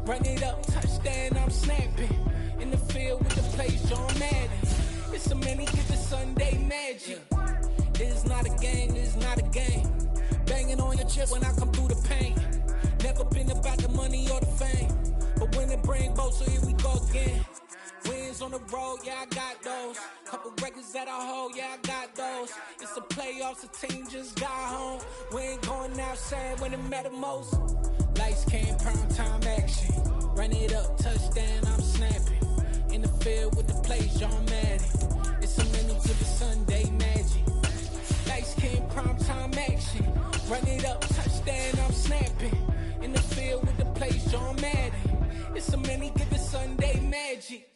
Run it up, touchdown, I'm snapping. In the field with the plays, John Madden. It's a many given Sunday magic. It's not a game, it's not a game. Banging on your chest when I come through the pain. Never been about the money or the fame. But when it bring both, so here we go again. Wins on the road, yeah, I got those. Couple records that I hold, yeah, I got those. It's the playoffs, the team just got home. We ain't going outside when it matter most. Lights came, prime time action. Run it up, touchdown, I'm snapping. In the field with the plays, John Madden. It's a many given Sunday magic. Lights came, prime time action. Run it up, touchdown, I'm snapping. In the field with the plays, John Madden. It's a many given Sunday magic.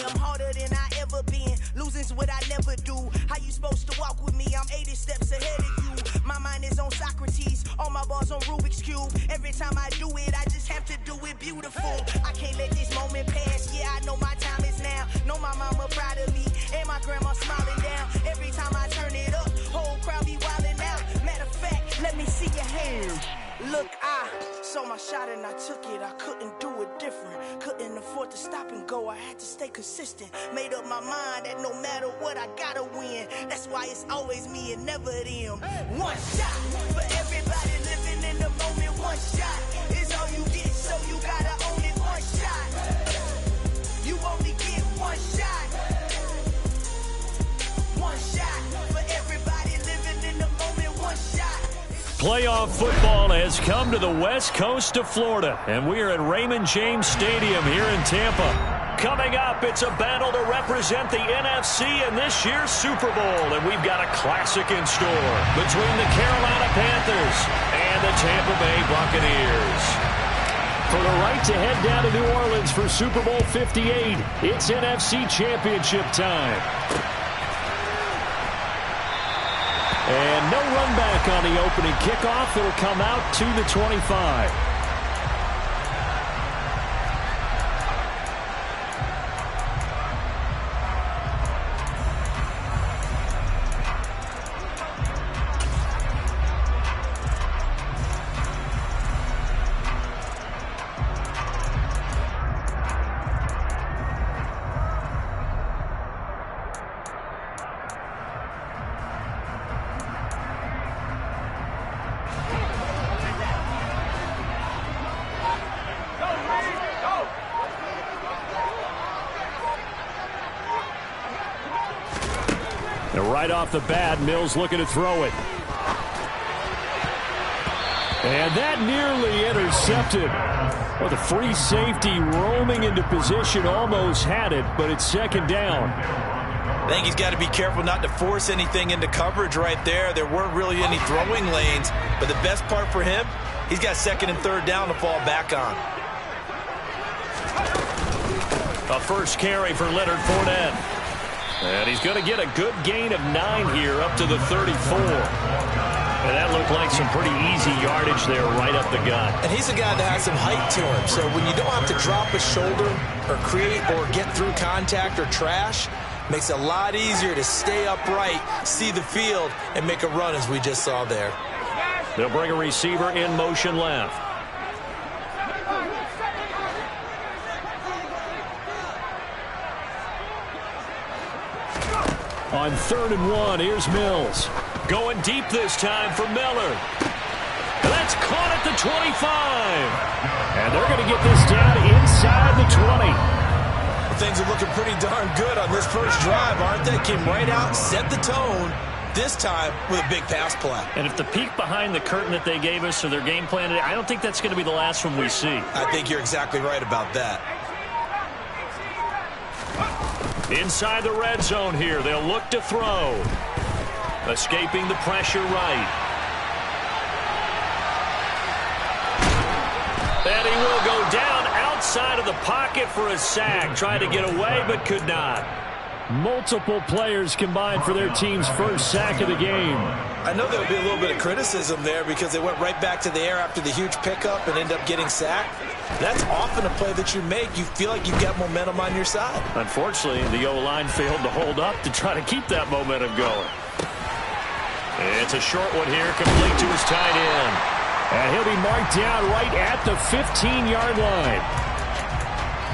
I'm harder than I ever been. Losing's what I never do. How you supposed to walk with me? I'm 80 steps ahead of you. My mind is on Socrates. All my bars on Rubik's Cube. Every time I do it, I just have to do it beautiful. I can't let this moment pass. Yeah, I know my time is now. Know my mama proud of me. And my grandma smiling down. Every time I turn it up, whole crowd be wildin' out. Matter of fact, let me see your hands. Look, I saw my shot and I took it. I couldn't do it different. Couldn't afford to stop and go. I had to stay consistent. Made up my mind that no matter what, I gotta win. That's why it's always me and never them. One shot for everybody living in the moment. One shot is all you get, so you gotta own it. One shot. You only get one shot. One shot for everybody living in the moment. One shot. Playoff football has come to the west coast of Florida, and we are at Raymond James Stadium here in Tampa. Coming up, it's a battle to represent the NFC in this year's Super Bowl, and we've got a classic in store between the Carolina Panthers and the Tampa Bay Buccaneers. For the right to head down to New Orleans for Super Bowl 58, it's NFC Championship time. And no run back on the opening kickoff. It'll come out to the 25. Right off the bat, Mills looking to throw it. And that nearly intercepted. Well, the free safety roaming into position almost had it, but it's second down. I think he's got to be careful not to force anything into coverage right there. There weren't really any throwing lanes, but the best part for him, he's got second and third down to fall back on. A first carry for Leonard Fournette. And he's going to get a good gain of 9 here up to the 34. And that looked like some pretty easy yardage there right up the gut. And he's a guy that has some height to him. So when you don't have to drop a shoulder or create or get through contact or trash, makes it a lot easier to stay upright, see the field, and make a run as we just saw there. They'll bring a receiver in motion left. On 3rd and 1, here's Mills. Going deep this time for Miller. That's caught at the 25. And they're going to get this down inside the 20. Well, things are looking pretty darn good on this first drive, aren't they? Came right out, set the tone, this time with a big pass play. And if the peek behind the curtain that they gave us or their game plan today, I don't think that's going to be the last one we see. I think you're exactly right about that. Inside the red zone here, they'll look to throw. Escaping the pressure right. And he will go down outside of the pocket for a sack. Tried to get away, but could not. Multiple players combined for their team's first sack of the game. I know there'll be a little bit of criticism there because they went right back to the air after the huge pickup and ended up getting sacked. That's often a play that you make. You feel like you've got momentum on your side. Unfortunately, the O-line failed to hold up to try to keep that momentum going. It's a short one here, complete to his tight end. And he'll be marked down right at the 15-yard line.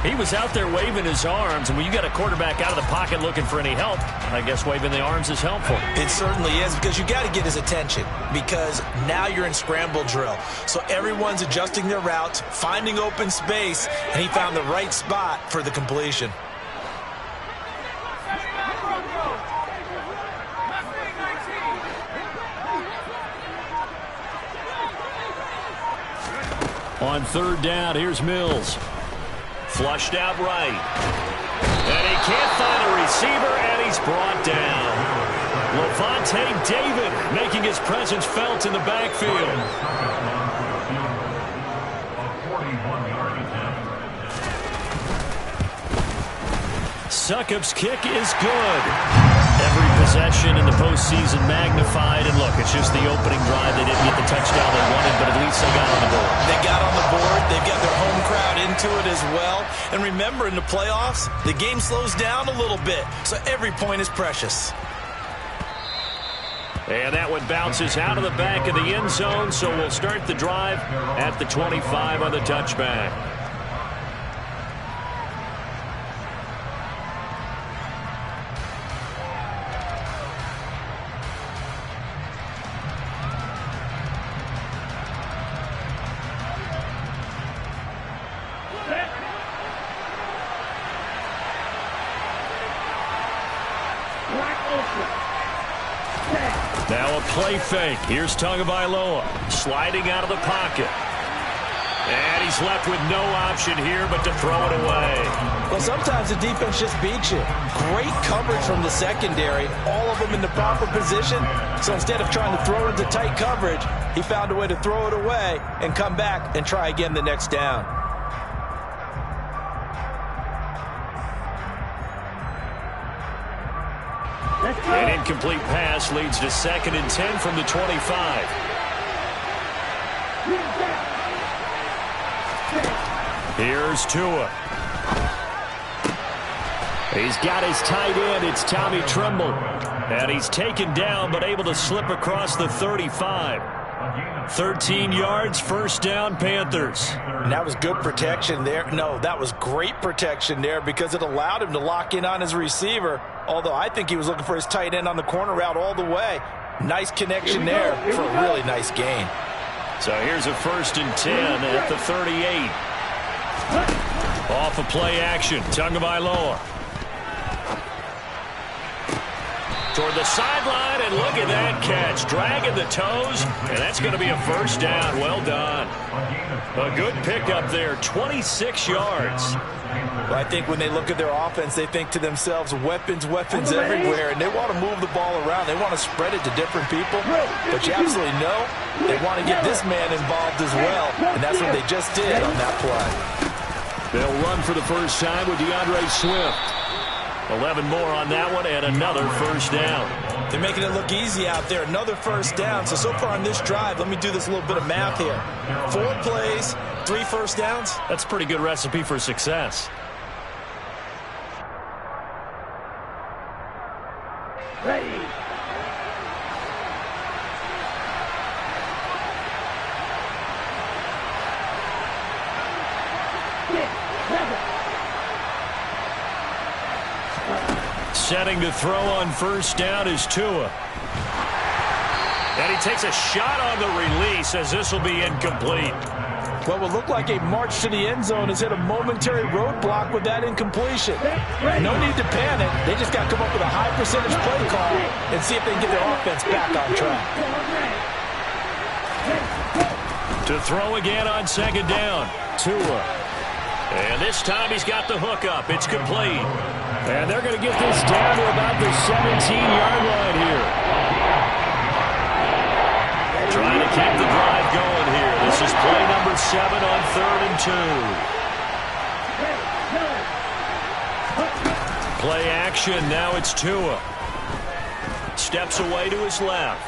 He was out there waving his arms, and when you got a quarterback out of the pocket looking for any help, I guess waving the arms is helpful. It certainly is, because you got to get his attention, because now you're in scramble drill. So everyone's adjusting their routes, finding open space, and he found the right spot for the completion. On third down, here's Mills. Flushed out right. And he can't find a receiver, and he's brought down. Levante David making his presence felt in the backfield. Succop's kick is good. Every possession in the postseason magnified. And look, it's just the opening drive. They didn't get the touchdown they wanted, but at least they got on the board. They got on the board. They've got their home crowd into it as well. And remember, in the playoffs, the game slows down a little bit. So every point is precious. And that one bounces out of the back of the end zone. So we'll start the drive at the 25 on the touchback. Now a play fake. Here's Tagovailoa sliding out of the pocket. And he's left with no option here but to throw it away. Well, sometimes the defense just beats you. Great coverage from the secondary. All of them in the proper position. So instead of trying to throw it into tight coverage, he found a way to throw it away and come back and try again the next down. An incomplete pass leads to 2nd and 10 from the 25. Here's Tua. He's got his tight end. It's Tommy Tremble. And he's taken down but able to slip across the 35. 13 yards, first down, Panthers. And that was good protection there. No, that was great protection there because it allowed him to lock in on his receiver. Although I think he was looking for his tight end on the corner route all the way. Nice connection there for a really nice gain. So here's a 1st and 10 at the 38. Off a play action, Tagovailoa. Toward the sideline, and look at that catch. Dragging the toes, and that's going to be a first down. Well done. A good pickup there, 26 yards. Well, I think when they look at their offense, they think to themselves, weapons, weapons everywhere, and they want to move the ball around. They want to spread it to different people, but you absolutely know they want to get this man involved as well, and that's what they just did on that play. They'll run for the first time with DeAndre Swift. 11 more on that one, and another first down. They're making it look easy out there. Another first down. So far on this drive, let me do this little bit of math here. 4 plays, 3 first downs. That's a pretty good recipe for success. Ready. Setting to throw on first down is Tua. And he takes a shot on the release as this will be incomplete. What will look like a march to the end zone has hit a momentary roadblock with that incompletion. No need to panic. They just got to come up with a high percentage play call and see if they can get their offense back on track. To throw again on 2nd down, Tua. And this time he's got the hook up. It's complete. And they're going to get this down to about the 17-yard line here. Trying to keep the drive going here. This is play number 7 on 3rd and 2. Play action. Now it's Tua. Steps away to his left.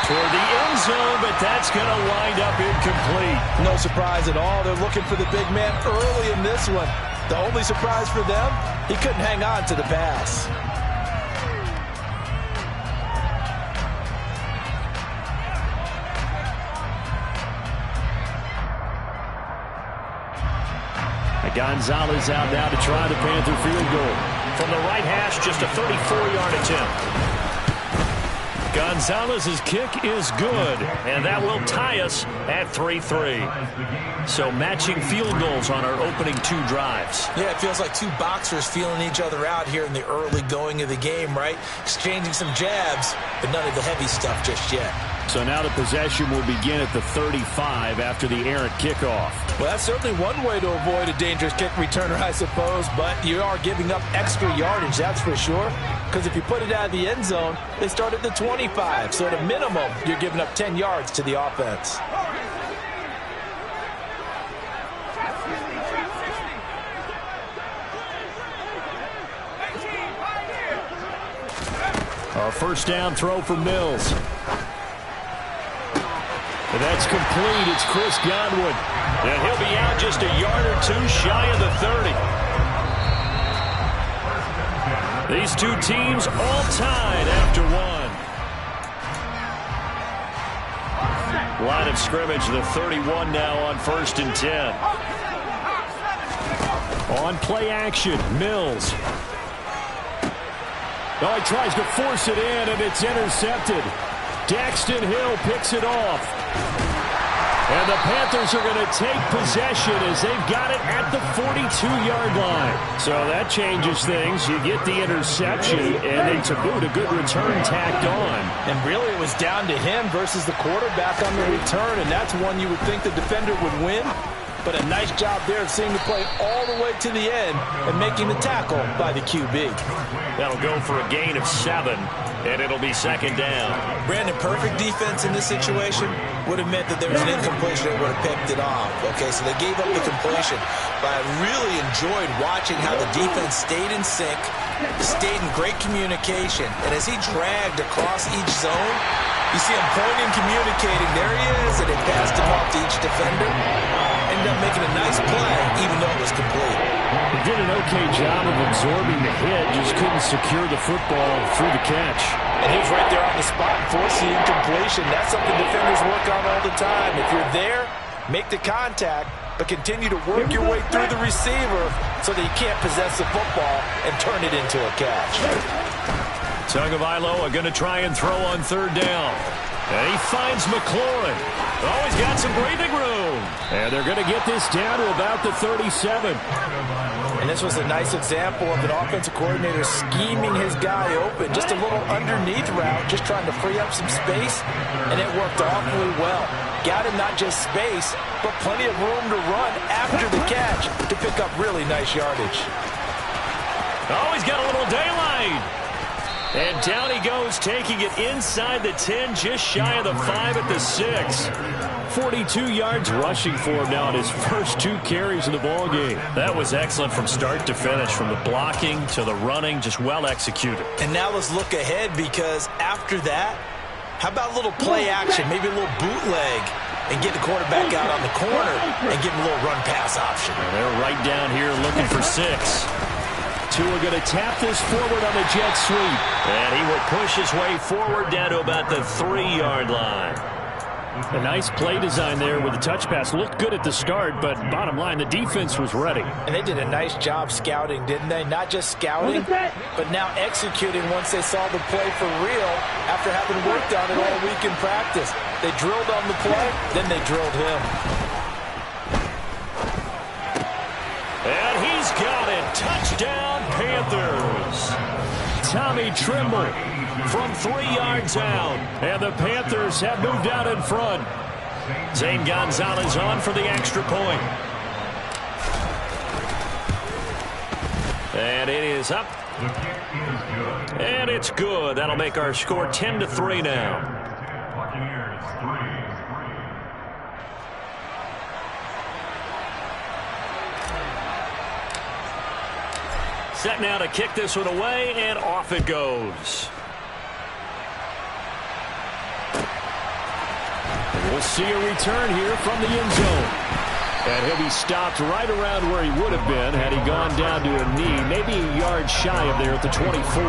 Toward the end zone, but that's going to wind up incomplete. No surprise at all. They're looking for the big man early in this one. The only surprise for them, he couldn't hang on to the pass. Gonzalez out now to try the Panther field goal. From the right hash, just a 34-yard attempt. Gonzalez's kick is good, and that will tie us at 3-3. So matching field goals on our opening 2 drives. Yeah, it feels like 2 boxers feeling each other out here in the early going of the game, right? Exchanging some jabs, but none of the heavy stuff just yet. So now the possession will begin at the 35 after the errant kickoff. Well, that's certainly one way to avoid a dangerous kick returner, I suppose, but you are giving up extra yardage, that's for sure. Because if you put it out of the end zone, they start at the 25. So at a minimum, you're giving up 10 yards to the offense. A first down throw for Mills. And that's complete. It's Chris Godwin. And he'll be out just a yard or 2 shy of the 30. These 2 teams all tied after 1. Line of scrimmage, the 31 now on 1st and 10. On play action, Mills. Oh, he tries to force it in, and it's intercepted. Daxton Hill picks it off. And the Panthers are going to take possession as they've got it at the 42-yard line. So that changes things. You get the interception, and then to boot, a good return tacked on. And really it was down to him versus the quarterback on the return, and that's one you would think the defender would win. But a nice job there of seeing the play all the way to the end and making the tackle by the QB. That'll go for a gain of 7, and it'll be 2nd down. Brandon, perfect defense in this situation would have meant that there was an incompletion that would have picked it off. Okay, so they gave up the completion. But I really enjoyed watching how the defense stayed in sync, stayed in great communication. And as he dragged across each zone, you see him pointing, communicating. There he is, and it passed him off to each defender. Ended up making a nice play, even though it was complete. He did an okay job of absorbing the hit, just couldn't secure the football through the catch. And he was right there on the spot, forcing incompletion. That's something defenders work on all the time. If you're there, make the contact, but continue to work your way through the receiver so that you can't possess the football and turn it into a catch. Tagovailoa going to try and throw on 3rd down. And he finds McLaurin. Oh, he's got some breathing room. And they're going to get this down to about the 37. And this was a nice example of an offensive coordinator scheming his guy open. Just a little underneath route, just trying to free up some space. And it worked awfully well. Got him not just space, but plenty of room to run after the catch to pick up really nice yardage. Oh, he's got a little daylight. And down he goes, taking it inside the 10, just shy of the 5 at the 6. 42 yards rushing for him now in his first 2 carries of the ballgame. That was excellent from start to finish, from the blocking to the running, just well executed. And now let's look ahead, because after that, how about a little play action, maybe a little bootleg, and get the quarterback out on the corner and give him a little run-pass option. And they're right down here looking for 6. Tua going to tap this forward on the jet sweep. And he will push his way forward down to about the 3-yard line. A nice play design there with the touch pass. Looked good at the start, but bottom line, the defense was ready. And they did a nice job scouting, didn't they? Not just scouting, but now executing once they saw the play for real after having worked on it all week in practice. They drilled on the play, then they drilled him. And he's got it. Touchdown, Panthers. Tommy Trimble from 3 yards out. And the Panthers have moved out in front. Zane Gonzalez on for the extra point. And it is up. And it's good. That'll make our score 10-3 now. set now to kick this one away, and off it goes. We'll see a return here from the end zone. And he'll be stopped right around where he would have been had he gone down to a knee, maybe a yard shy of there at the 24.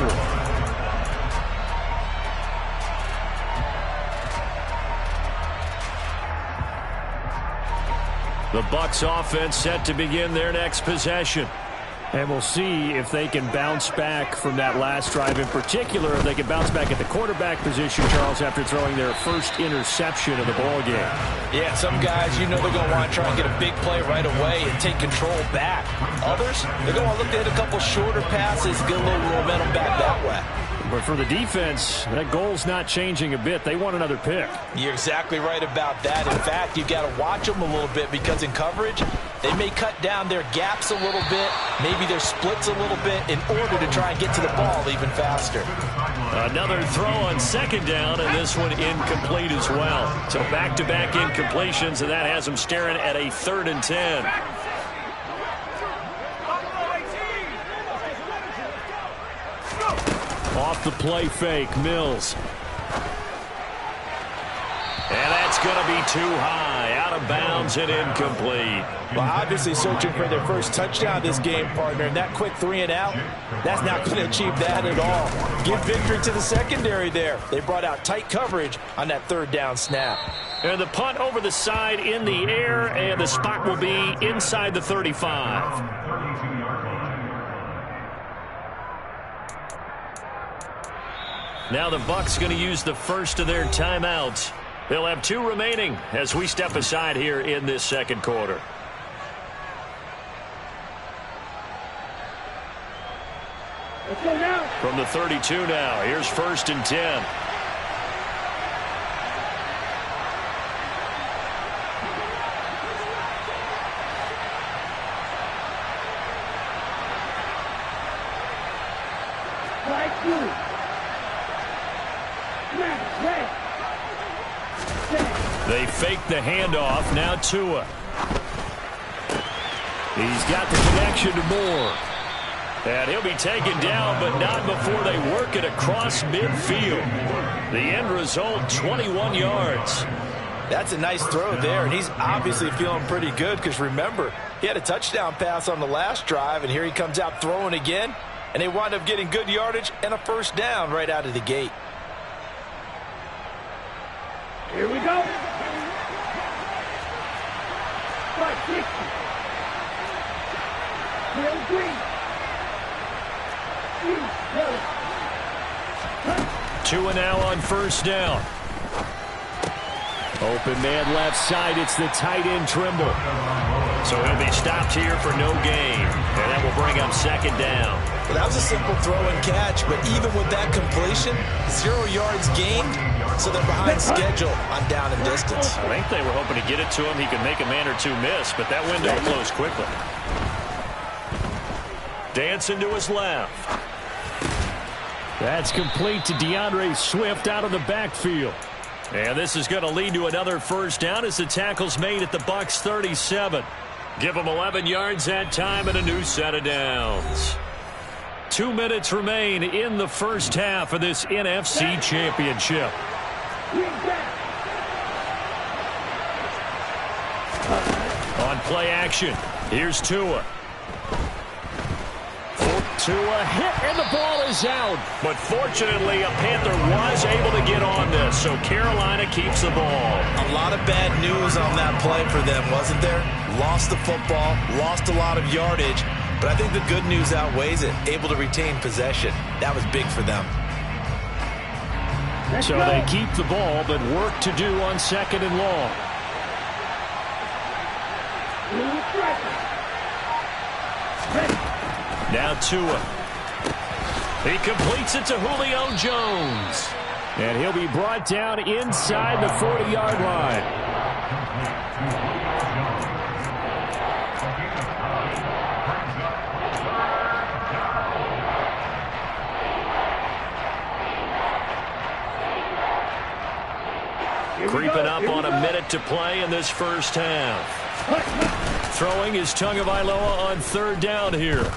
The Bucs offense set to begin their next possession. And we'll see if they can bounce back from that last drive in particular, if they can bounce back at the quarterback position, Charles, after throwing their first interception of the ball game. Yeah, some guys, you know they're going to want to try and get a big play right away and take control back. Others, they're going to want to look at a couple shorter passes, get a little momentum back that way. But for the defense, that goal's not changing a bit. They want another pick. You're exactly right about that. In fact, you've got to watch them a little bit because in coverage, they may cut down their gaps a little bit, maybe their splits a little bit in order to try and get to the ball even faster. Another throw on second down, and this one incomplete as well. So back-to-back incompletions, and that has them staring at a 3rd and 10. Off the play fake, Mills. And that's going to be too high, out of bounds and incomplete. Well, obviously searching for their first touchdown this game, partner, and that quick 3 and out, that's not going to achieve that at all. Give victory to the secondary there. They brought out tight coverage on that 3rd down snap. And the punt over the side in the air, and the spot will be inside the 35. Now the Bucs going to use the first of their timeouts. They'll have 2 remaining as we step aside here in this second quarter. Let's go now. From the 32 now, here's 1st and 10. They fake the handoff. Now Tua. He's got the connection to Moore. And he'll be taken down, but not before they work it across midfield. The end result, 21 yards. That's a nice throw there, and he's obviously feeling pretty good because, remember, he had a touchdown pass on the last drive, and here he comes out throwing again, and they wind up getting good yardage and a 1st down right out of the gate. Here we go. 560. Green. 2 and now on 1st down. Open man left side. It's the tight end Trimble. So he'll be stopped here for no gain. And that will bring up 2nd down. Well, that was a simple throw and catch, but even with that completion, 0 yards gained, so they're behind schedule on down and distance. I think they were hoping to get it to him. He could make a man or 2 miss, but that window closed quickly. Dancing to his left. That's complete to DeAndre Swift out of the backfield. And this is going to lead to another 1st down as the tackle's made at the Bucs 37. Give them 11 yards that time and a new set of downs. 2 minutes remain in the first half of this NFC Championship. On play action, here's Tua. Tua hit, and the ball is out. But fortunately, a Panther was able to get on this, so Carolina keeps the ball. A lot of bad news on that play for them, wasn't there? Lost the football, lost a lot of yardage, but I think the good news outweighs it. Able to retain possession. That was big for them. So they keep the ball, but work to do on 2nd and long. Now Tua. He completes it to Julio Jones. And he'll be brought down inside the 40-yard line. Creeping up on a minute to play in this first half. Throwing is Tagovailoa on 3rd down here.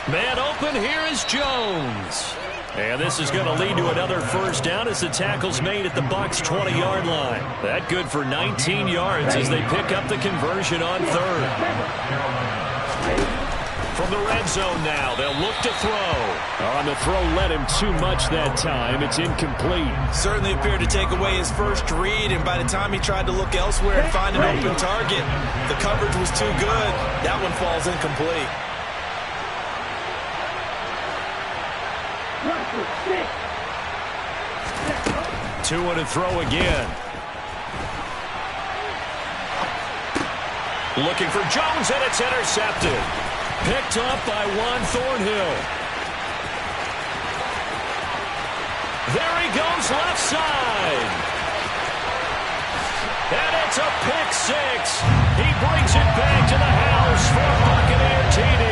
Man open, here is Jones. And this is going to lead to another first down as the tackle's made at the Bucs' 20-yard line. That good for 19 yards as they pick up the conversion on third. From the red zone now, they'll look to throw. On the throw, led him too much that time. It's incomplete. Certainly appeared to take away his first read, and by the time he tried to look elsewhere and find an open target, the coverage was too good. That one falls incomplete. Two and a throw again. Looking for Jones, and it's intercepted. Picked up by Juan Thornhill. There he goes left side. And it's a pick six. He brings it back to the house for Buccaneer TD.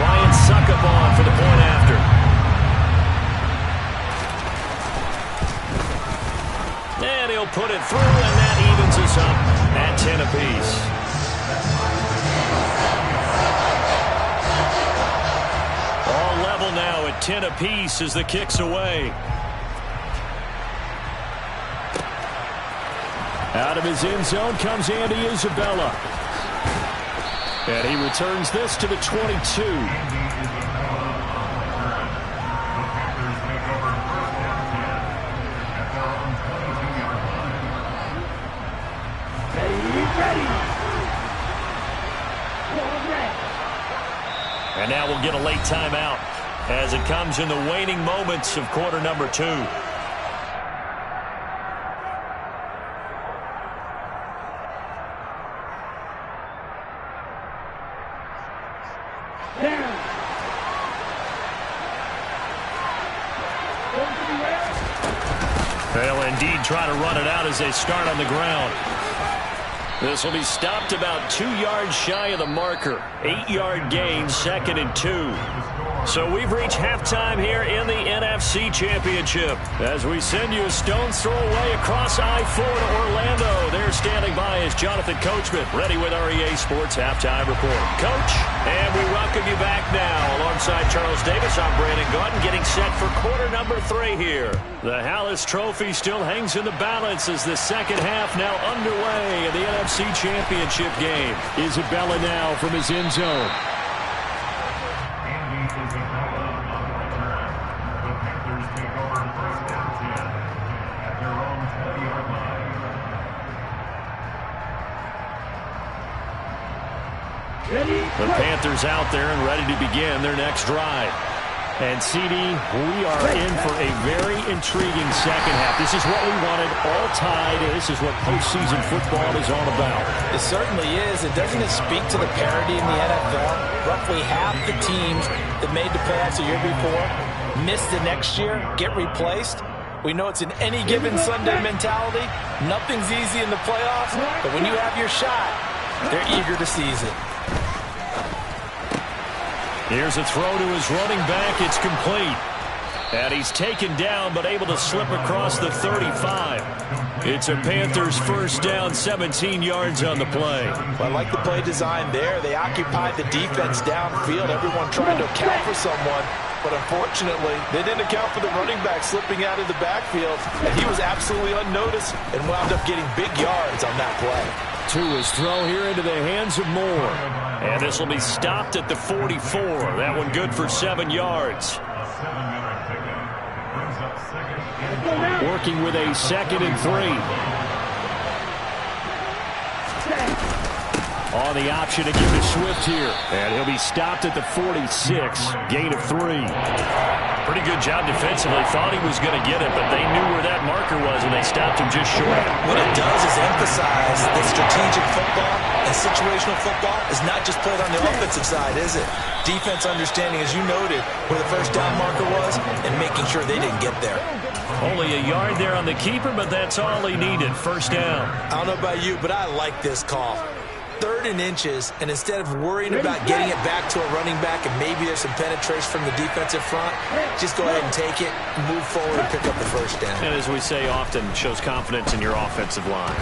Ryan Succop for the point after. And he'll put it through, and that evens us up at 10 apiece. All level now at 10 apiece as the kick's away. Out of his end zone comes Andy Isabella. And he returns this to the 22. And now we'll get a late timeout as it comes in the waning moments of quarter number 2. They'll indeed try to run it out as they start on the ground. This will be stopped about 2 yards shy of the marker. 8-yard gain, 2nd and 2. So we've reached halftime here in the NFC Championship. As we send you a stone's throw away across I-4 to Orlando. There standing by is Jonathan Coachman, ready with REA Sports Halftime Report. Coach, and we welcome you back now. Alongside Charles Davis, I'm Brandon Gaudin, getting set for quarter number 3 here. The Hallis Trophy still hangs in the balance as the second half now underway in the NFC Championship game. Isabella now from his end zone. The Panthers out there and ready to begin their next drive. And, CD, we are in for a very intriguing second half. This is what we wanted, all tied. This is what postseason football is all about. It certainly is. And doesn't it speak to the parity in the NFL? Roughly half the teams that made the playoffs the year before miss the next year, get replaced. We know it's an any given Sunday mentality. Nothing's easy in the playoffs, but when you have your shot, they're eager to seize it. Here's a throw to his running back. It's complete. And he's taken down but able to slip across the 35. It's a Panthers first down, 17 yards on the play. Well, I like the play design there. They occupied the defense downfield. Everyone trying to account for someone. But unfortunately, they didn't account for the running back slipping out of the backfield. And he was absolutely unnoticed and wound up getting big yards on that play. To his throw here into the hands of Moore. And this will be stopped at the 44. That one good for 7 yards. Working with a 2nd and 3. On the option to give to Swift here. And he'll be stopped at the 46. Gain of 3. Pretty good job defensively. Thought he was going to get it, but they knew where that marker was, and they stopped him just short. What it does is emphasize that strategic football and situational football is not just played on the offensive side, is it? Defense understanding, as you noted, where the first down marker was and making sure they didn't get there. Only a yard there on the keeper, but that's all he needed. First down. I don't know about you, but I like this call. 3rd and inches, and instead of worrying about getting it back to a running back and maybe there's some penetration from the defensive front, just go ahead and take it, move forward, and pick up the first down. And as we say often, shows confidence in your offensive line.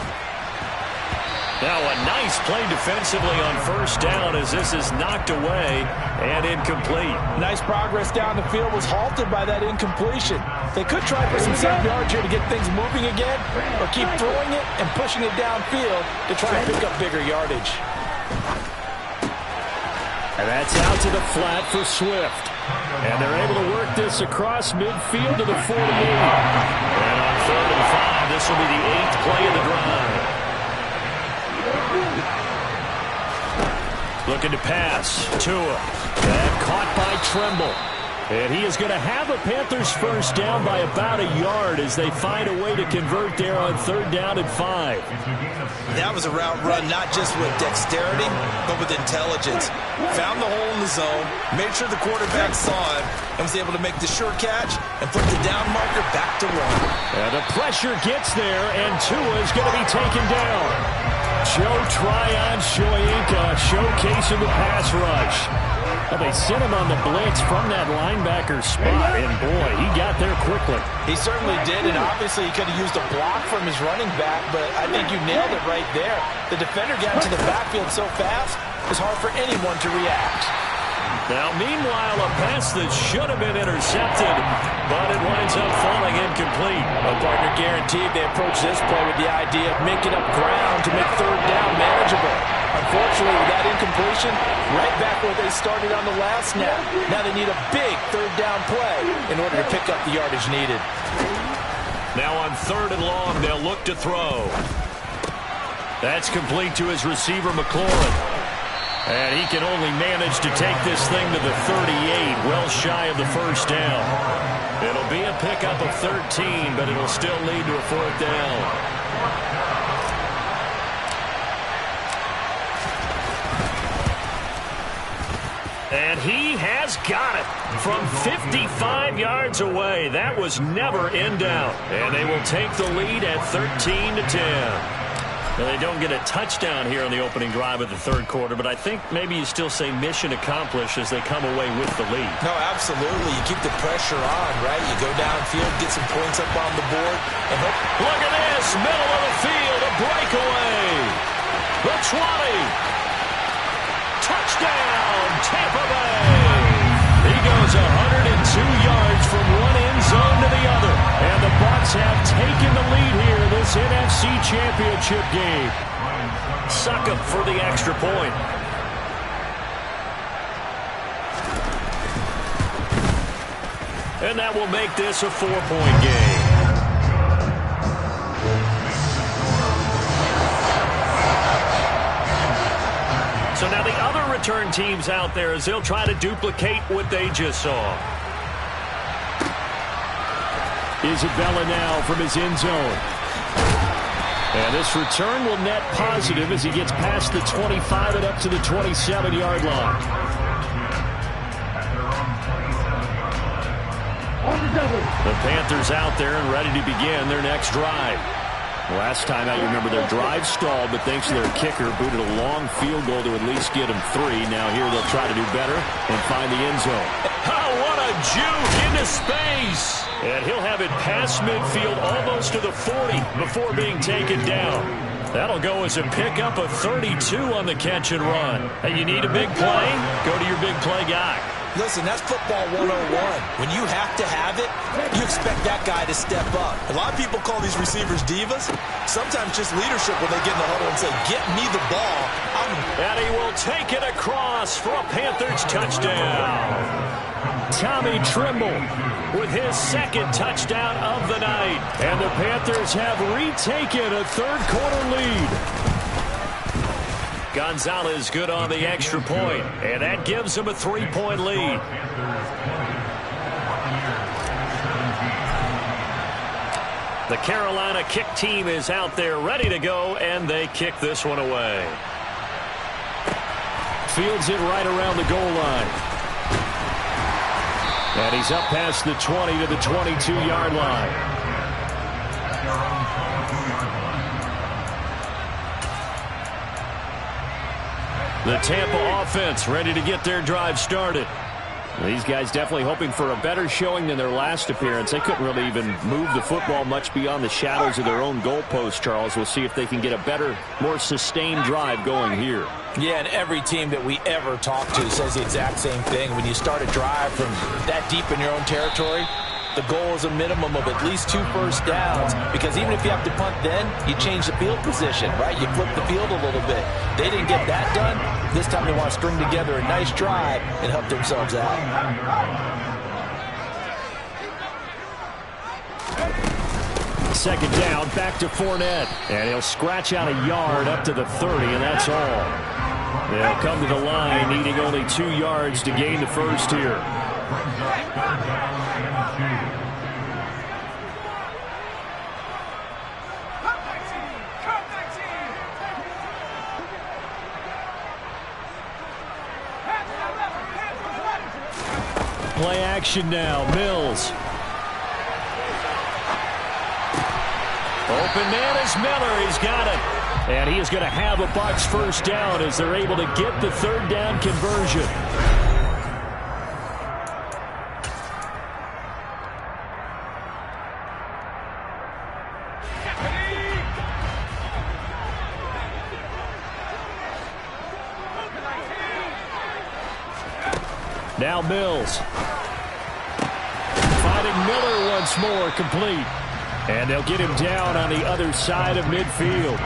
Now a nice play defensively on first down as this is knocked away and incomplete. Nice progress down the field, was halted by that incompletion. They could try for some 7 yards here to get things moving again, or keep throwing it and pushing it downfield to try and pick up bigger yardage. And that's out to the flat for Swift. And they're able to work this across midfield to the 48. And on 3rd and 5, this will be the 8th play of the drive. Looking to pass. Tua. And caught by Tremble. And he is going to have a Panthers first down by about a yard as they find a way to convert there on 3rd down and 5. That was a route run not just with dexterity, but with intelligence. Found the hole in the zone, made sure the quarterback saw it, and was able to make the sure catch and put the down marker back to 1. And the pressure gets there, and Tua is going to be taken down. Joe Tryon-Shoyinka showcasing the pass rush. Well, they sent him on the blitz from that linebacker spot, and boy, he got there quickly. He certainly did, and obviously he could have used a block from his running back, but I think you nailed it right there. The defender got into the backfield so fast, it was hard for anyone to react. Now, meanwhile, a pass that should have been intercepted, but it winds up falling incomplete. A partner guaranteed they approach this play with the idea of making up ground to make 3rd down manageable. Unfortunately, with that incompletion, right back where they started on the last snap. Now they need a big 3rd down play in order to pick up the yardage needed. Now on 3rd and long, they'll look to throw. That's complete to his receiver, McLaurin. And he can only manage to take this thing to the 38, well shy of the first down. It'll be a pickup of 13, but it'll still lead to a 4th down. And he has got it from 55 yards away. That was never in doubt. And they will take the lead at 13-10. Now, they don't get a touchdown here on the opening drive of the 3rd quarter, but I think maybe you still say mission accomplished as they come away with the lead. No, absolutely. You keep the pressure on, right? You go downfield, get some points up on the board. And hope. Look at this, middle of the field, a breakaway. The 20. Touchdown, Tampa Bay! He goes 102 yards from one end zone to the other. And the Bucs have taken the lead here in this NFC Championship game. Succop for the extra point. And that will make this a 4-point game. So now the other return teams out there as they'll try to duplicate what they just saw. Isabella now from his end zone. And this return will net positive as he gets past the 25 and up to the 27-yard line. The Panthers out there and ready to begin their next drive. Last time out, you remember their drive stalled, but thanks to their kicker, booted a long field goal to at least get them 3. Now here they'll try to do better and find the end zone. Oh, what a juke into space! And he'll have it past midfield almost to the 40 before being taken down. That'll go as a pickup of 32 on the catch and run. Hey, you need a big play? Go to your big play guy. Listen, that's football 101. When you have to have it, you expect that guy to step up. A lot of people call these receivers divas. Sometimes just leadership when they get in the huddle and say, get me the ball. And he will take it across for a Panthers touchdown. Tommy Tremble with his 2nd touchdown of the night. And the Panthers have retaken a 3rd quarter lead. Gonzalez good on the extra point, and that gives him a 3-point lead. The Carolina kick team is out there ready to go, and they kick this one away. Fields it right around the goal line. And he's up past the 20 to the 22-yard line. The Tampa offense ready to get their drive started. These guys definitely hoping for a better showing than their last appearance. They couldn't really even move the football much beyond the shadows of their own goalpost, Charles. We'll see if they can get a better, more sustained drive going here. Yeah, and every team that we ever talk to says the exact same thing. When you start a drive from that deep in your own territory, the goal is a minimum of at least 2 first downs, because even if you have to punt then, you change the field position, right? You flip the field a little bit. They didn't get that done. This time they want to string together a nice drive and help themselves out. Second down, back to Fournette. And he'll scratch out a yard up to the 30, and that's all. They'll come to the line, needing only 2 yards to gain the first here. Play action now, Mills. Open man is Miller. He's got it. And he is going to have a Bucs first down as they're able to get the 3rd down conversion. Now Mills. Finding Miller once more, complete. And they'll get him down on the other side of midfield.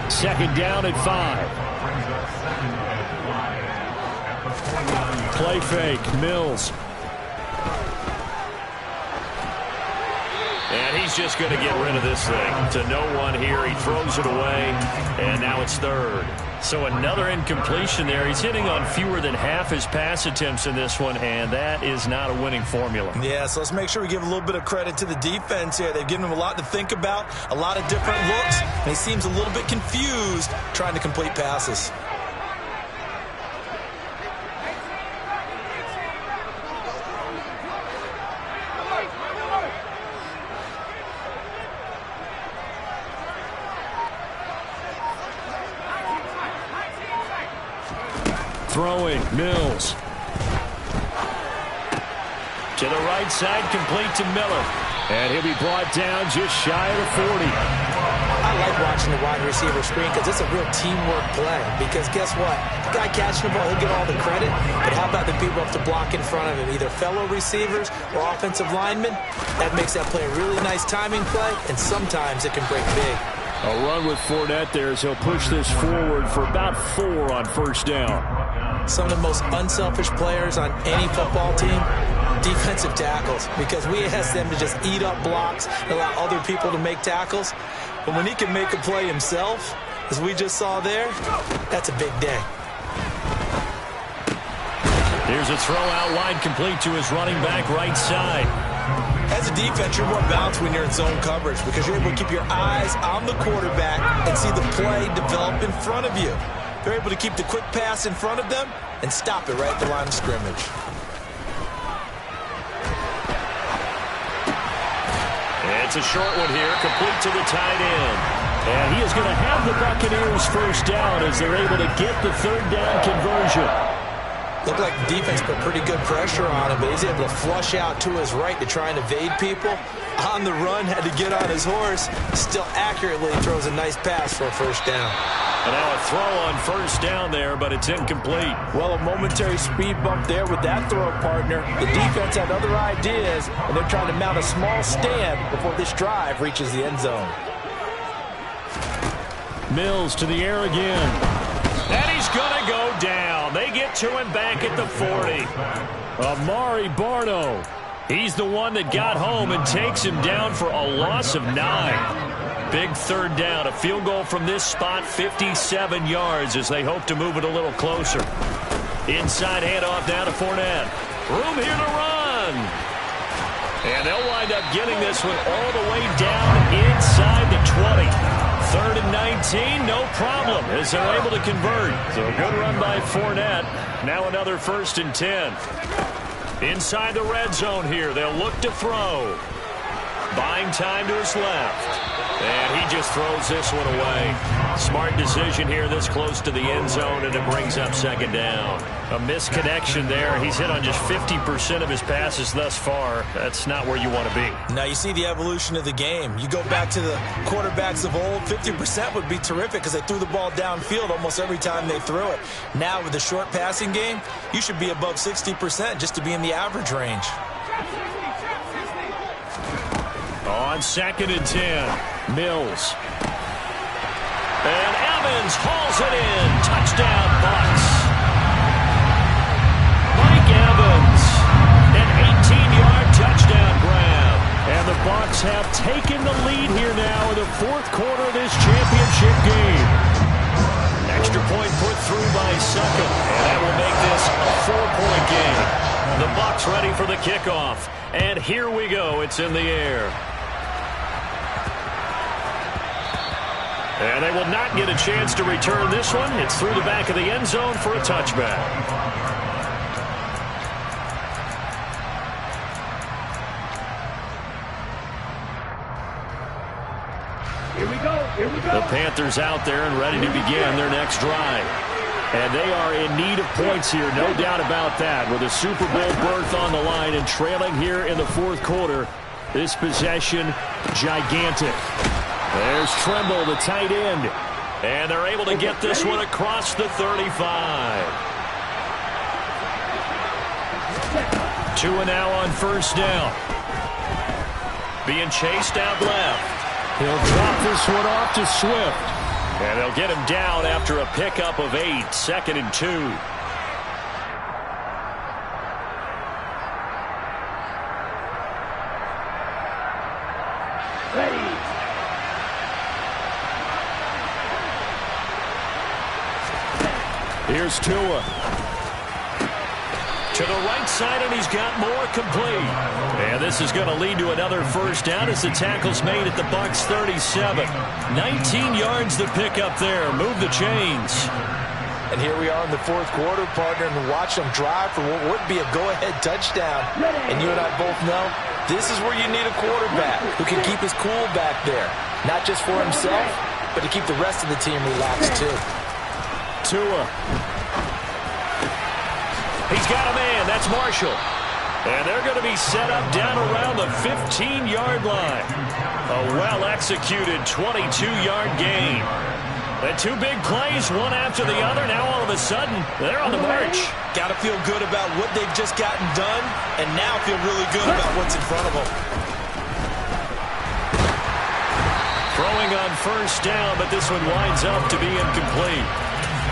2nd down at 5. Play fake, Mills. And he's just going to get rid of this thing. To no one here, he throws it away, and now it's 3rd. So another incompletion there. He's hitting on fewer than half his pass attempts in this one, and that is not a winning formula. Yeah, so let's make sure we give a little bit of credit to the defense here. They've given him a lot to think about, a lot of different looks, and he seems a little bit confused trying to complete passes. Throwing, Mills. To the right side, complete to Miller. And he'll be brought down just shy of the 40. I like watching the wide receiver screen because it's a real teamwork play. Because guess what? The guy catching the ball, he'll get all the credit. But how about the people up to block in front of him? Either fellow receivers or offensive linemen. That makes that play a really nice timing play, and sometimes it can break big. A run with Fournette there as he'll push this forward for about 4 on 1st down. Some of the most unselfish players on any football team, defensive tackles, because we ask them to just eat up blocks and allow other people to make tackles. But when he can make a play himself, as we just saw there, that's a big day. Here's a throw out wide, complete to his running back right side. As a defense, you're more balanced when you're in zone coverage because you're able to keep your eyes on the quarterback and see the play develop in front of you. They're able to keep the quick pass in front of them and stop it right at the line of scrimmage. It's a short one here, complete to the tight end. And he is going to have the Buccaneers first down as they're able to get the 3rd down conversion. Looked like the defense put pretty good pressure on him, but he's able to flush out to his right to try and evade people. On the run, had to get on his horse. Still accurately throws a nice pass for a first down. And now a throw on 1st down there, but it's incomplete. Well, a momentary speed bump there with that throw partner. The defense had other ideas, and they're trying to mount a small stand before this drive reaches the end zone. Mills to the air again. And he's going to go down. They get to him back at the 40. Amari Barno. He's the one that got home and takes him down for a loss of 9. Big 3rd down. A field goal from this spot, 57 yards as they hope to move it a little closer. Inside handoff now to Fournette. Room here to run. And they'll wind up getting this one all the way down inside the 20. 3rd and 19, no problem, as they're able to convert. So good run by Fournette. Now another 1st and 10. Inside the red zone here, they'll look to throw. Buying time to his left. And he just throws this one away. Smart decision here this close to the end zone, and it brings up second down. A misconnection there. He's hit on just 50% of his passes thus far. That's not where you want to be. Now you see the evolution of the game. You go back to the quarterbacks of old, 50% would be terrific because they threw the ball downfield almost every time they threw it. Now with the short passing game, you should be above 60% just to be in the average range. On 2nd and 10, Mills. And Evans hauls it in. Touchdown, Bucs. Mike Evans, an 18-yard touchdown grab. And the Bucs have taken the lead here now in the 4th quarter of this championship game. Extra point put through by Suckup, and that will make this a 4-point game. The Bucs ready for the kickoff, and here we go. It's in the air. And they will not get a chance to return this one. It's through the back of the end zone for a touchback. Here we go. Here we go. The Panthers out there and ready to begin their next drive. And they are in need of points here, no doubt about that. With a Super Bowl berth on the line and trailing here in the 4th quarter, this possession gigantic. There's Trimble, the tight end. And they're able to get this one across the 35. Tua now on 1st down. Being chased out left. He'll drop this one off to Swift. And they'll get him down after a pickup of 8, 2nd and 2. Ready. Here's Tua. To the right side, and he's got more complete. And this is going to lead to another 1st down as the tackle's made at the Bucs 37. 19 yards to pick up there. Move the chains. And here we are in the 4th quarter, partner, and watch them drive for what would be a go-ahead touchdown. And you and I both know this is where you need a quarterback who can keep his cool back there. Not just for himself, but to keep the rest of the team relaxed, too. Tua. He's got a man. That's Marshall. And they're going to be set up down around the 15-yard line. A well-executed 22-yard gain. And 2 big plays, one after the other. Now all of a sudden, they're on the march. Got to feel good about what they've just gotten done, and now feel really good about what's in front of them. Throwing on 1st down, but this one winds up to be incomplete.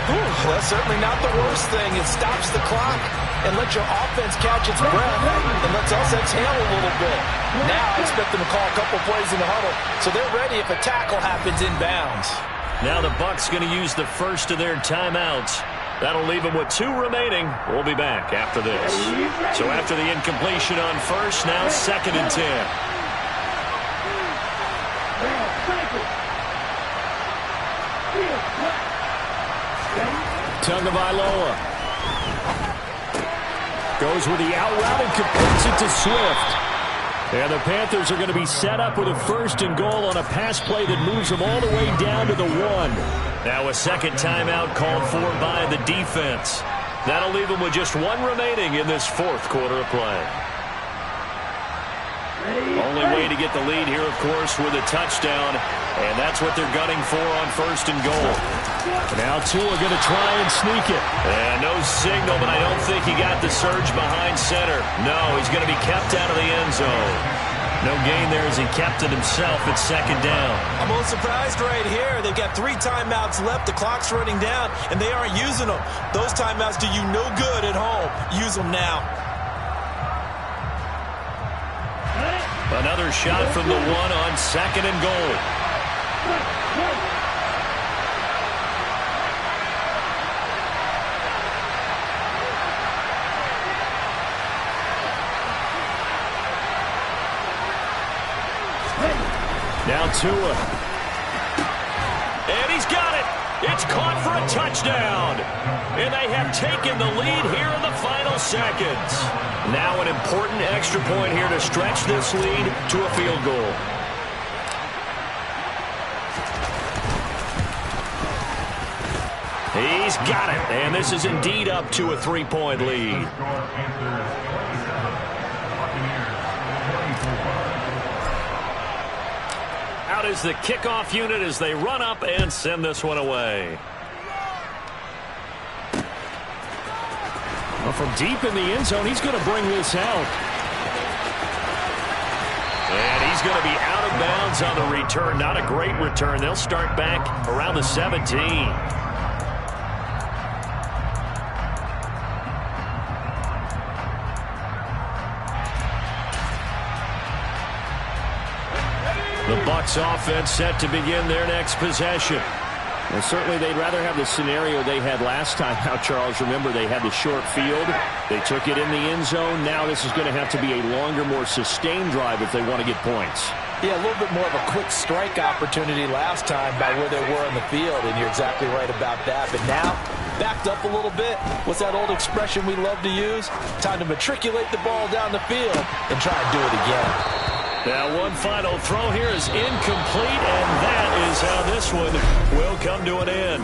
Ooh, that's certainly not the worst thing. It stops the clock and lets your offense catch its breath and lets us exhale a little bit. Now I expect them to call a couple plays in the huddle, so they're ready if a tackle happens inbounds. Now the Bucs going to use the first of their timeouts. That'll leave them with 2 remaining. We'll be back after this. So after the incompletion on 1st, now 2nd and 10. Tagovailoa goes with the out route and completes it to Swift. And the Panthers are going to be set up with a 1st and goal on a pass play that moves them all the way down to the 1. Now a second timeout called for by the defense. That'll leave them with just 1 remaining in this 4th quarter of play. Only way to get the lead here, of course, with a touchdown. And that's what they're gunning for on 1st and goal. Now Tua going to try and sneak it. And no signal, but I don't think he got the surge behind center. No, he's going to be kept out of the end zone. No gain there as he kept it himself at 2nd down. I'm a little surprised right here. They've got 3 timeouts left. The clock's running down, and they aren't using them. Those timeouts do you no good at home. Use them now. Another shot from the 1 on 2nd and goal. Now Tua. And he's got it. It's caught for a touchdown. And they have taken the lead here in the final seconds. Now an important extra point here to stretch this lead to a field goal. He's got it, and this is indeed up to a 3-point lead. Out is the kickoff unit as they run up and send this one away. Well, from deep in the end zone, he's going to bring this out. And he's going to be out of bounds on the return. Not a great return. They'll start back around the 17. The Bucs offense set to begin their next possession. And certainly they'd rather have the scenario they had last time out, Charles. Remember, they had the short field. They took it in the end zone. Now this is going to have to be a longer, more sustained drive if they want to get points. Yeah, a little bit more of a quick strike opportunity last time by where they were in the field, and you're exactly right about that. But now, backed up a little bit. What's that old expression we love to use? Time to matriculate the ball down the field and try and do it again. Now one final throw here is incomplete, and that is how this one will come to an end.